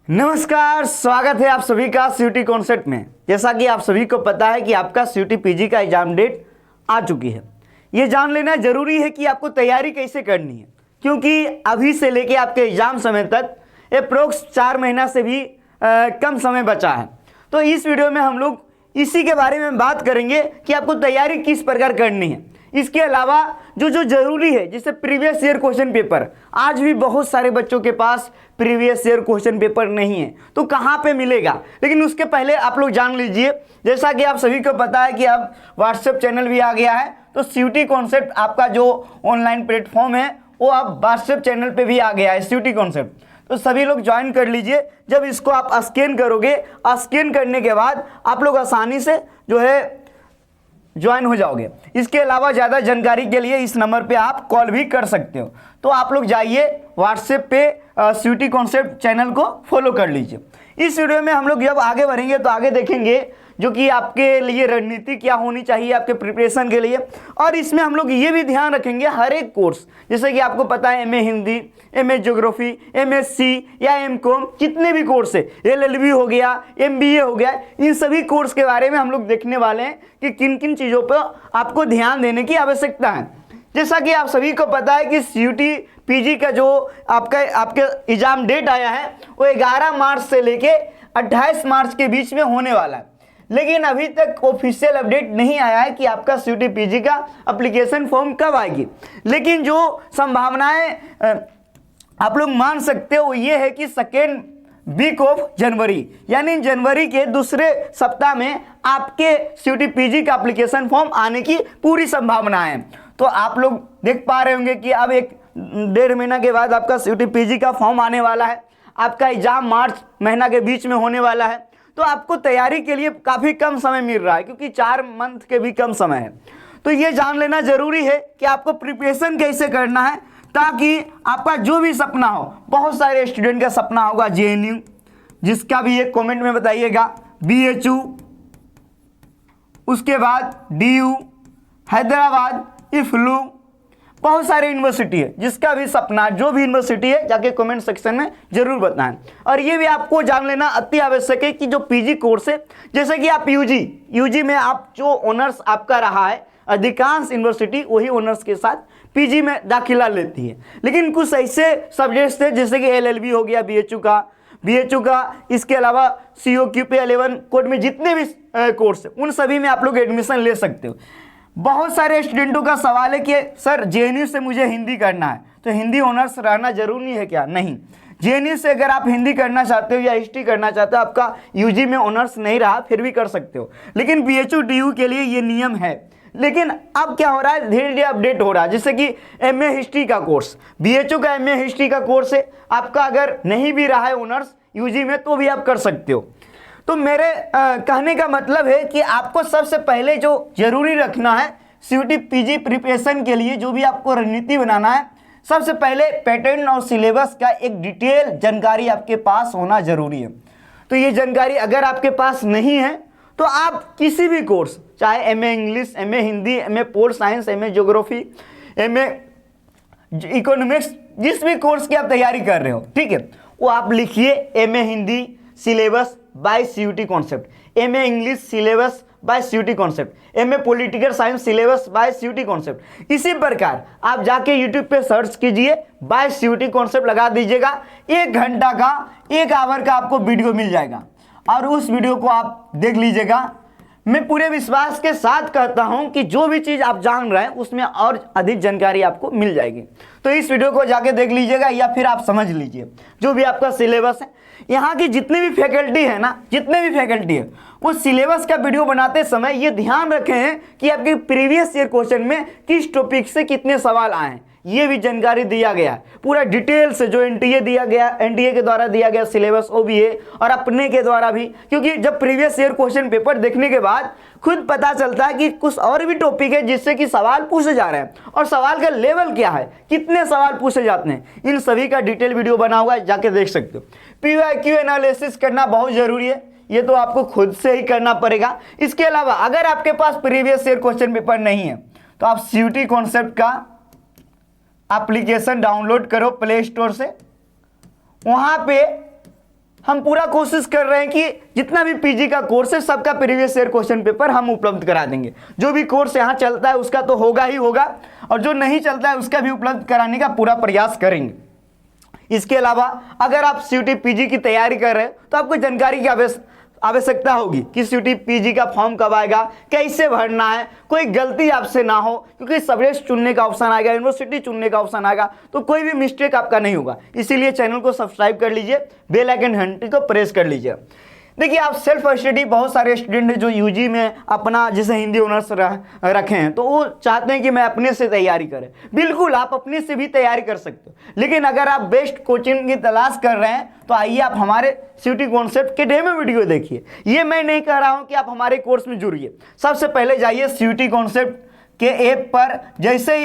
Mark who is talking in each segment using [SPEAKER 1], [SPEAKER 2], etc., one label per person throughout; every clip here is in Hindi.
[SPEAKER 1] नमस्कार, स्वागत है आप सभी का सीयूटी कॉन्सेप्ट में। जैसा कि आप सभी को पता है कि आपका सीयूटी पीजी का एग्जाम डेट आ चुकी है। ये जान लेना जरूरी है कि आपको तैयारी कैसे करनी है, क्योंकि अभी से लेके आपके एग्जाम समय तक अप्रोक्स 4 महीना से भी कम समय बचा है। तो इस वीडियो में हम लोग इसी के बारे में बात करेंगे कि आपको तैयारी किस प्रकार करनी है। इसके अलावा जो जरूरी है, जैसे प्रीवियस ईयर क्वेश्चन पेपर, आज भी बहुत सारे बच्चों के पास प्रीवियस ईयर क्वेश्चन पेपर नहीं है, तो कहाँ पे मिलेगा। लेकिन उसके पहले आप लोग जान लीजिए, जैसा कि आप सभी को पता है कि अब व्हाट्सएप चैनल भी आ गया है। तो सीयूटी कॉन्सेप्ट आपका जो ऑनलाइन प्लेटफॉर्म है वो अब व्हाट्सएप चैनल पे भी आ गया है, सीयूटी कॉन्सेप्ट। तो सभी लोग ज्वाइन कर लीजिए। जब इसको आप स्कैन करोगे, स्कैन करने के बाद आप लोग आसानी से जो है ज्वाइन हो जाओगे। इसके अलावा ज़्यादा जानकारी के लिए इस नंबर पे आप कॉल भी कर सकते हो। तो आप लोग जाइए व्हाट्सएप पे सीयूटी कॉन्सेप्ट चैनल को फॉलो कर लीजिए। इस वीडियो में हम लोग जब आगे बढ़ेंगे तो आगे देखेंगे जो कि आपके लिए रणनीति क्या होनी चाहिए आपके प्रिपरेशन के लिए। और इसमें हम लोग ये भी ध्यान रखेंगे हर एक कोर्स, जैसे कि आपको पता है MA Hindi, MA geography, MSc या एमकॉम, जितने भी कोर्स है, एलएलबी हो गया, एमबीए हो गया, इन सभी कोर्स के बारे में हम लोग देखने वाले हैं कि किन किन चीज़ों पर आपको ध्यान देने की आवश्यकता है। जैसा कि आप सभी को पता है कि सीयूटी पीजी का जो आपके एग्जाम डेट आया है वो 11 मार्च से लेके 28 मार्च के बीच में होने वाला है। लेकिन अभी तक ऑफिशियल अपडेट नहीं आया है कि आपका सीयूटी पीजी का एप्लीकेशन फॉर्म कब आएगी। लेकिन जो संभावनाएं आप लोग मान सकते हो ये है कि सेकेंड वीक ऑफ जनवरी, यानी जनवरी के दूसरे सप्ताह में आपके सीयूटी पीजी का एप्लीकेशन फॉर्म आने की पूरी संभावना है। तो आप लोग देख पा रहे होंगे कि अब 1-1.5 महीना के बाद आपका सीयूटी पीजी का फॉर्म आने वाला है। आपका एग्जाम मार्च महीना के बीच में होने वाला है। तो आपको तैयारी के लिए काफ़ी कम समय मिल रहा है, क्योंकि 4 मंथ के भी कम समय है। तो ये जान लेना जरूरी है कि आपको प्रिपरेशन कैसे करना है, ताकि आपका जो भी सपना हो, बहुत सारे स्टूडेंट का सपना होगा जेएनयू, जिसका भी एक कमेंट में बताइएगा, बीएचयू, उसके बाद डीयू, हैदराबाद, इफ्लू, बहुत सारे यूनिवर्सिटी है, जिसका भी सपना, जो भी यूनिवर्सिटी है, जाके कमेंट सेक्शन में जरूर बताएं। और ये भी आपको जान लेना अति आवश्यक है कि जो पीजी कोर्स है, जैसे कि आप यूजी में आप जो ऑनर्स आपका रहा है, अधिकांश यूनिवर्सिटी वही ऑनर्स के साथ पीजी में दाखिला लेती है। लेकिन कुछ ऐसे सब्जेक्ट्स थे जैसे कि एलएलबी हो गया, बीएचयू का, इसके अलावा सीओक्यू पे 11 कोड में जितने भी कोर्स है, उन सभी में आप लोग एडमिशन ले सकते हो। बहुत सारे स्टूडेंटों का सवाल है कि सर जेएनयू से मुझे हिंदी करना है, तो हिंदी ऑनर्स रहना जरूरी है क्या? नहीं, जेएनयू से अगर आप हिंदी करना चाहते हो या हिस्ट्री करना चाहते हो, आपका यूजी में ऑनर्स नहीं रहा, फिर भी कर सकते हो। लेकिन बीएचयू डीयू के लिए ये नियम है। लेकिन अब क्या हो रहा है, धीरे धीरे अपडेट हो रहा है। जैसे कि एमए हिस्ट्री का कोर्स, बीएचयू का एमए हिस्ट्री का कोर्स है, आपका अगर नहीं भी रहा है ऑनर्स यूजी में तो भी आप कर सकते हो। तो मेरे कहने का मतलब है कि आपको सबसे पहले जो जरूरी रखना है सीयूटी पीजी प्रिपरेशन के लिए, जो भी आपको रणनीति बनाना है, सबसे पहले पैटर्न और सिलेबस का एक डिटेल जानकारी आपके पास होना जरूरी है। तो ये जानकारी अगर आपके पास नहीं है तो आप किसी भी कोर्स, चाहे MA English, MA Hindi, MA pol science, MA geography, MA economics, जिस भी कोर्स की आप तैयारी कर रहे हो, ठीक है, वो आप लिखिए MA Hindi syllabus by CUT concept, MA English syllabus by CUT concept, MA political science syllabus by CUT concept. इसी प्रकार आप जाके यूट्यूब पे सर्च कीजिए, बाय सीयूटी कॉन्सेप्ट लगा दीजिएगा। 1 घंटा का, 1 आवर का आपको वीडियो मिल जाएगा और उस वीडियो को आप देख लीजिएगा। मैं पूरे विश्वास के साथ कहता हूं कि जो भी चीज़ आप जान रहे हैं उसमें और अधिक जानकारी आपको मिल जाएगी। तो इस वीडियो को जाके देख लीजिएगा, या फिर आप समझ लीजिए जो भी आपका सिलेबस है। यहाँ की जितने भी फैकल्टी है ना, जितने भी फैकल्टी है, वो सिलेबस का वीडियो बनाते समय ये ध्यान रखे हैं कि आपके प्रीवियस ईयर क्वेश्चन में किस टॉपिक से कितने सवाल आए हैं, ये भी जानकारी दिया गया है पूरा डिटेल से। जो एनटीए दिया गया, एनटीए के द्वारा दिया गया सिलेबस वो भी है, और अपने के द्वारा भी, क्योंकि जब प्रीवियस ईयर क्वेश्चन पेपर देखने के बाद खुद पता चलता है कि कुछ और भी टॉपिक है जिससे कि सवाल पूछे जा रहे हैं, और सवाल का लेवल क्या है, कितने सवाल पूछे जाते हैं, इन सभी का डिटेल वीडियो बना हुआ है, जाके देख सकते हो। पीवाईक्यू एनालिसिस करना बहुत जरूरी है, ये तो आपको खुद से ही करना पड़ेगा। इसके अलावा अगर आपके पास प्रीवियस ईयर क्वेश्चन पेपर नहीं है तो आप सीयूटी कॉन्सेप्ट का एप्लीकेशन डाउनलोड करो प्ले स्टोर से, वहाँ पे हम पूरा कोशिश कर रहे हैं कि जितना भी पीजी का कोर्स है सबका प्रीवियस ईयर क्वेश्चन पेपर हम उपलब्ध करा देंगे। जो भी कोर्स यहाँ चलता है उसका तो होगा ही होगा, और जो नहीं चलता है उसका भी उपलब्ध कराने का पूरा प्रयास करेंगे। इसके अलावा अगर आप सीयूटी पीजी की तैयारी कर रहे हैं तो आपको जानकारी की आवश्यकता होगी कि सीयूटी पीजी का फॉर्म कब आएगा, कैसे भरना है, कोई गलती आपसे ना हो, क्योंकि सब्जेक्ट चुनने का ऑप्शन आएगा, यूनिवर्सिटी चुनने का ऑप्शन आएगा, तो कोई भी मिस्टेक आपका नहीं होगा। इसीलिए चैनल को सब्सक्राइब कर लीजिए, बेल आइकन घंटी को प्रेस कर लीजिए। देखिए, आप सेल्फ स्टडी, बहुत सारे स्टूडेंट हैं जो यूजी में अपना जैसे हिंदी ऑनर्स रखे हैं, तो वो चाहते हैं कि मैं अपने से तैयारी करें। बिल्कुल, आप अपने से भी तैयारी कर सकते हो, लेकिन अगर आप बेस्ट कोचिंग की तलाश कर रहे हैं तो आइए आप हमारे सीयूटी कॉन्सेप्ट के डेमो वीडियो देखिए। ये मैं नहीं कह रहा हूँ कि आप हमारे कोर्स में जुड़िए। सबसे पहले जाइए सीयूटी कॉन्सेप्ट के ऐप पर। जैसे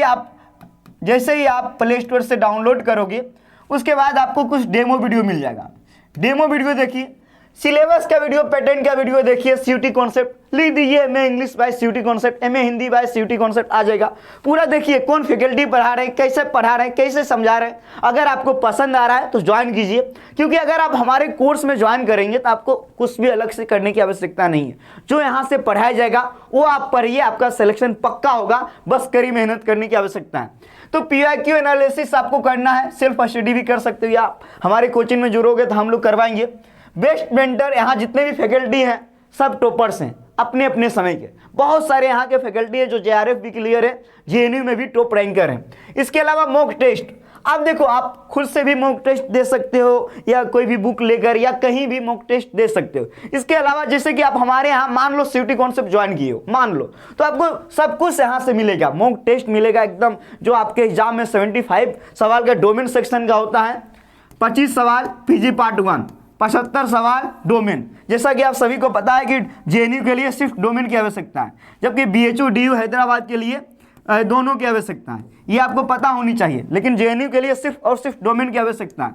[SPEAKER 1] ही आप प्ले स्टोर से डाउनलोड करोगे, उसके बाद आपको कुछ डेमो वीडियो मिल जाएगा। डेमो वीडियो देखिए, सिलेबस का वीडियो, पैटर्न का वीडियो देखिए, सीयूटी कॉन्सेप्ट लिख दीजिए, MA English by CUT concept, MA Hindi by CUT concept आ जाएगा। पूरा देखिए कौन फैकल्टी पढ़ा रहे हैं, कैसे पढ़ा रहे हैं, कैसे समझा रहे हैं। अगर आपको पसंद आ रहा है तो ज्वाइन कीजिए, क्योंकि अगर आप हमारे कोर्स में ज्वाइन करेंगे तो आपको कुछ भी अलग से करने की आवश्यकता नहीं है। जो यहाँ से पढ़ाया जाएगा वो आप पढ़िए, आपका सिलेक्शन पक्का होगा, बस कड़ी मेहनत करने की आवश्यकता है। तो PYQ एनालिसिस आपको करना है, सेल्फ स्टडी भी कर सकते हो, या आप हमारे कोचिंग में जुड़ोगे तो हम लोग करवाएंगे। बेस्ट मेंटर, यहाँ जितने भी फैकल्टी हैं सब टॉपर्स हैं अपने अपने समय के। बहुत सारे यहाँ के फैकल्टी है जो JRF भी क्लियर है, JNU में भी टॉप रैंकर हैं। इसके अलावा मॉक टेस्ट, आप देखो, आप खुद से भी मॉक टेस्ट दे सकते हो, या कोई भी बुक लेकर, या कहीं भी मॉक टेस्ट दे सकते हो। इसके अलावा जैसे कि आप हमारे यहाँ मान लो सीयूटी कॉन्सेप्ट ज्वाइन किए हो, मान लो, तो आपको सब कुछ यहाँ से मिलेगा। मॉक टेस्ट मिलेगा एकदम, जो आपके एग्जाम में 75 सवाल का डोमेन सेक्शन का होता है, 25 सवाल पीजी पार्ट 1, 75 सवाल डोमेन। जैसा कि आप सभी को पता है कि JNU के लिए सिर्फ डोमेन की आवश्यकता है, जबकि BHU DU हैदराबाद के लिए दोनों की आवश्यकता है। ये आपको पता होनी चाहिए, लेकिन JNU के लिए सिर्फ और सिर्फ डोमेन की आवश्यकता है।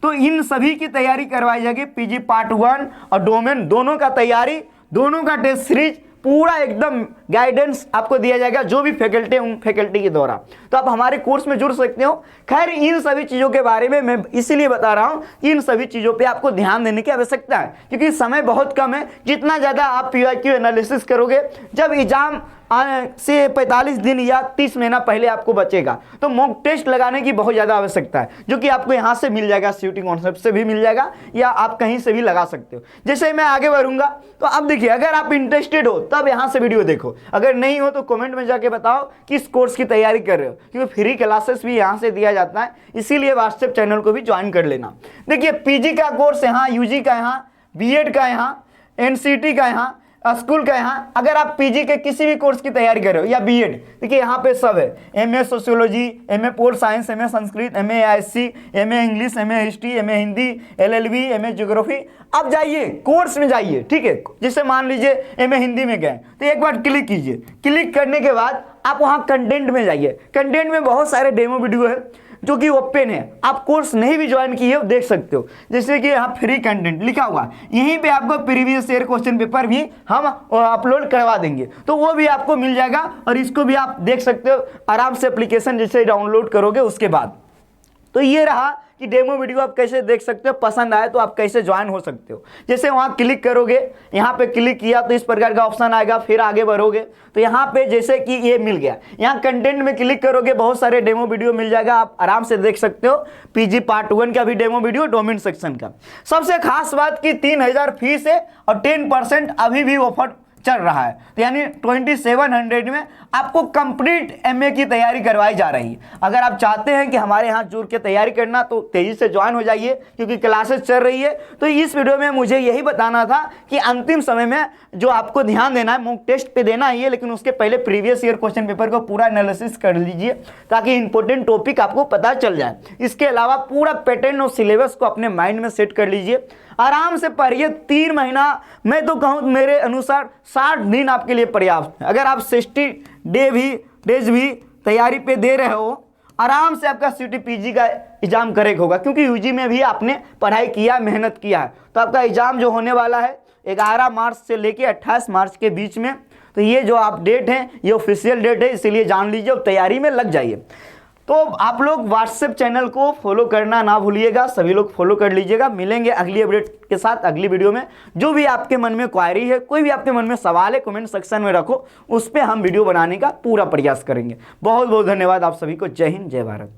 [SPEAKER 1] तो इन सभी की तैयारी करवाई जाएगी। पीजी पार्ट 1 और डोमेन दोनों का तैयारी, दोनों का टेस्ट सीरीज, पूरा एकदम गाइडेंस आपको दिया जाएगा जो भी फैकल्टी है उन फैकल्टी के द्वारा। तो आप हमारे कोर्स में जुड़ सकते हो। खैर, इन सभी चीज़ों के बारे में मैं इसीलिए बता रहा हूँ कि इन सभी चीज़ों पे आपको ध्यान देने की आवश्यकता है, क्योंकि समय बहुत कम है। जितना ज़्यादा आप PYQ एनालिसिस करोगे, जब एग्जाम से 45 दिन या 30 महीना पहले आपको बचेगा, तो मॉक टेस्ट लगाने की बहुत ज़्यादा आवश्यकता है, जो कि आपको यहाँ से मिल जाएगा, सीयूटी कॉन्सेप्ट से भी मिल जाएगा, या आप कहीं से भी लगा सकते हो। जैसे मैं आगे बढ़ूंगा तो अब देखिए, अगर आप इंटरेस्टेड हो तब यहाँ से वीडियो देखो, अगर नहीं हो तो कमेंट में जाके बताओ किस कोर्स की तैयारी कर रहे हो, क्योंकि फ्री क्लासेस भी यहाँ से दिया जाता है। इसीलिए व्हाट्सएप चैनल को भी ज्वाइन कर लेना। देखिए, पीजी का कोर्स यहाँ, यूजी का यहाँ, बीएड का यहाँ, एनसीटी का यहाँ, स्कूल का यहाँ। अगर आप पीजी के किसी भी कोर्स की तैयारी कर रहे हो या बीएड, देखिए यहाँ पे सब है, MA sociology, MA pol science, MA Sanskrit, MA AISC, MA English, MA history, MA Hindi, LLB, MA geography. अब जाइए कोर्स में जाइए, ठीक है। जैसे मान लीजिए एमए हिंदी में गए तो एक बार क्लिक कीजिए। क्लिक करने के बाद आप वहाँ कंटेंट में जाइए। कंटेंट में बहुत सारे डेमो वीडियो है जो कि ओपन है, आप कोर्स नहीं भी ज्वाइन किए हो देख सकते हो। जैसे कि यहाँ फ्री कंटेंट लिखा हुआ, यहीं पे आपको प्रीवियस ईयर क्वेश्चन पेपर भी हम अपलोड करवा देंगे, तो वो भी आपको मिल जाएगा और इसको भी आप देख सकते हो आराम से, एप्लीकेशन जैसे डाउनलोड करोगे उसके बाद। तो ये रहा कि डेमो वीडियो आप कैसे देख सकते हो, पसंद आए तो आप कैसे ज्वाइन हो सकते हो। जैसे वहाँ क्लिक करोगे, यहाँ पे क्लिक किया तो इस प्रकार का ऑप्शन आएगा, फिर आगे बढ़ोगे तो यहाँ पे जैसे कि ये मिल गया, यहाँ कंटेंट में क्लिक करोगे, बहुत सारे डेमो वीडियो मिल जाएगा, आप आराम से देख सकते हो। पीजी पार्ट 1 का भी डेमो वीडियो, डोमेन सेक्शन का। सबसे खास बात कि 3000 फीस है और 10% अभी भी ऑफर चल रहा है, तो यानी 2700 में आपको कंप्लीट एमए की तैयारी करवाई जा रही है। अगर आप चाहते हैं कि हमारे यहाँ जुड़ के तैयारी करना तो तेजी से ज्वाइन हो जाइए, क्योंकि क्लासेस चल रही है। तो इस वीडियो में मुझे यही बताना था कि अंतिम समय में जो आपको ध्यान देना है, मॉक टेस्ट पे देना ही है, लेकिन उसके पहले प्रीवियस ईयर क्वेश्चन पेपर को पूरा एनालिसिस कर लीजिए ताकि इंपॉर्टेंट टॉपिक आपको पता चल जाए। इसके अलावा पूरा पैटर्न और सिलेबस को अपने माइंड में सेट कर लीजिए, आराम से पढ़िए। 3 महीना, मैं तो कहूँ मेरे अनुसार 60 दिन आपके लिए पर्याप्त है। अगर आप 60 डेज भी तैयारी पे दे रहे हो, आराम से आपका सीयूटी पीजी का एग्जाम करेक्ट होगा, क्योंकि यूजी में भी आपने पढ़ाई किया, मेहनत किया है। तो आपका एग्जाम जो होने वाला है 11 मार्च से लेके 28 मार्च के बीच में, तो ये जो आप डेट है ये ऑफिशियल डेट है, इसीलिए जान लीजिए और तैयारी में लग जाइए। तो आप लोग व्हाट्सएप चैनल को फॉलो करना ना भूलिएगा, सभी लोग फॉलो कर लीजिएगा। मिलेंगे अगली अपडेट के साथ अगली वीडियो में। जो भी आपके मन में क्वायरी है, कोई भी आपके मन में सवाल है, कमेंट सेक्शन में रखो, उस पर हम वीडियो बनाने का पूरा प्रयास करेंगे। बहुत बहुत धन्यवाद आप सभी को। जय हिंद, जय भारत।